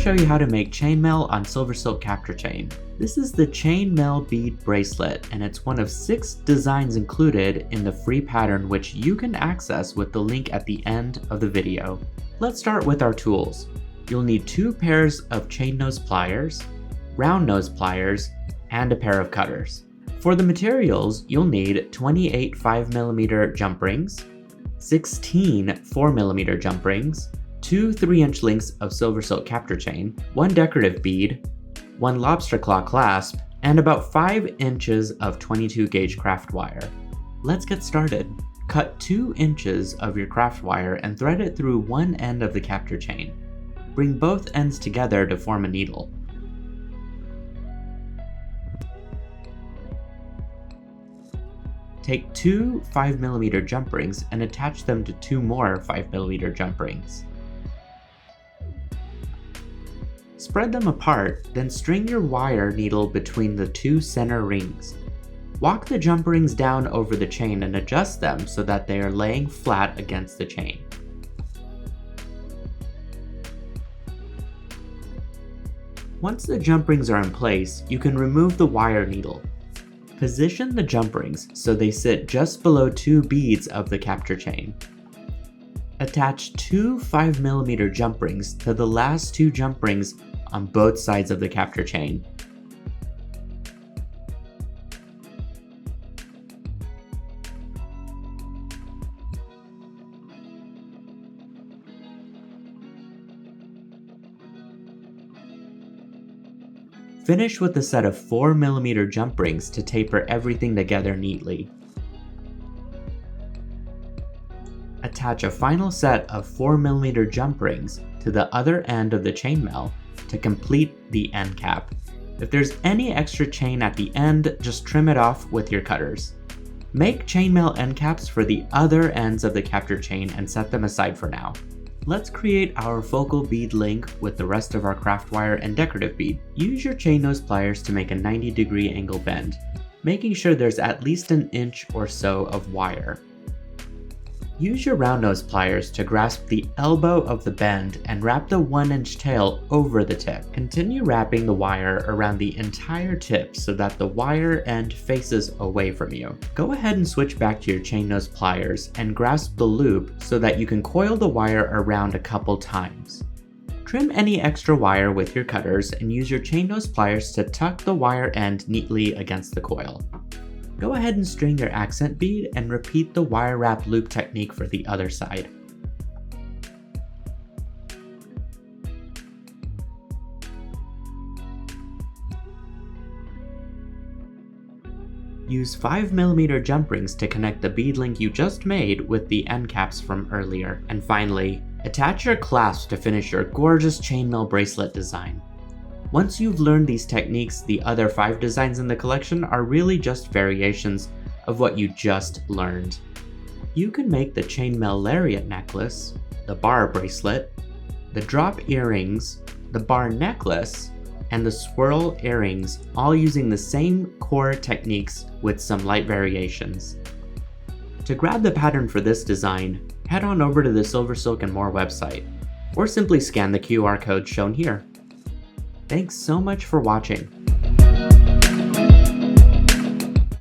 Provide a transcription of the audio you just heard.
show you how to make chainmail on SilverSilk Capture Chain. This is the chainmail bead bracelet, and it's one of 6 designs included in the free pattern, which you can access with the link at the end of the video. Let's start with our tools. You'll need 2 pairs of chain nose pliers, round nose pliers, and a pair of cutters. For the materials, you'll need 28 5mm jump rings, 16 4mm jump rings, 2 3-inch lengths of SilverSilk Capture Chain, 1 decorative bead, 1 lobster claw clasp, and about 5 inches of 22 gauge craft wire. Let's get started. Cut 2 inches of your craft wire and thread it through one end of the capture chain. Bring both ends together to form a needle. Take 2 5mm jump rings and attach them to 2 more 5mm jump rings. Spread them apart, then string your wire needle between the 2 center rings. Walk the jump rings down over the chain and adjust them so that they are laying flat against the chain. Once the jump rings are in place, you can remove the wire needle. Position the jump rings so they sit just below 2 beads of the capture chain. Attach 2 5mm jump rings to the last 2 jump rings on both sides of the capture chain. Finish with a set of 4mm jump rings to taper everything together neatly. Attach a final set of 4mm jump rings to the other end of the chainmail to complete the end cap. If there's any extra chain at the end, just trim it off with your cutters. Make chainmail end caps for the other ends of the capture chain and set them aside for now. Let's create our focal bead link with the rest of our craft wire and decorative bead. Use your chain nose pliers to make a 90-degree angle bend, making sure there's at least an inch or so of wire. Use your round nose pliers to grasp the elbow of the bend and wrap the 1-inch tail over the tip. Continue wrapping the wire around the entire tip so that the wire end faces away from you. Go ahead and switch back to your chain nose pliers and grasp the loop so that you can coil the wire around a couple times. Trim any extra wire with your cutters and use your chain nose pliers to tuck the wire end neatly against the coil. Go ahead and string your accent bead and repeat the wire wrap loop technique for the other side. Use 5mm jump rings to connect the bead link you just made with the end caps from earlier. And finally, attach your clasp to finish your gorgeous chainmail bracelet design. Once you've learned these techniques, the other 5 designs in the collection are really just variations of what you just learned. You can make the chainmail lariat necklace, the bar bracelet, the drop earrings, the bar necklace, and the swirl earrings, all using the same core techniques with some light variations. To grab the pattern for this design, head on over to the SilverSilk and More website, or simply scan the QR code shown here. Thanks so much for watching.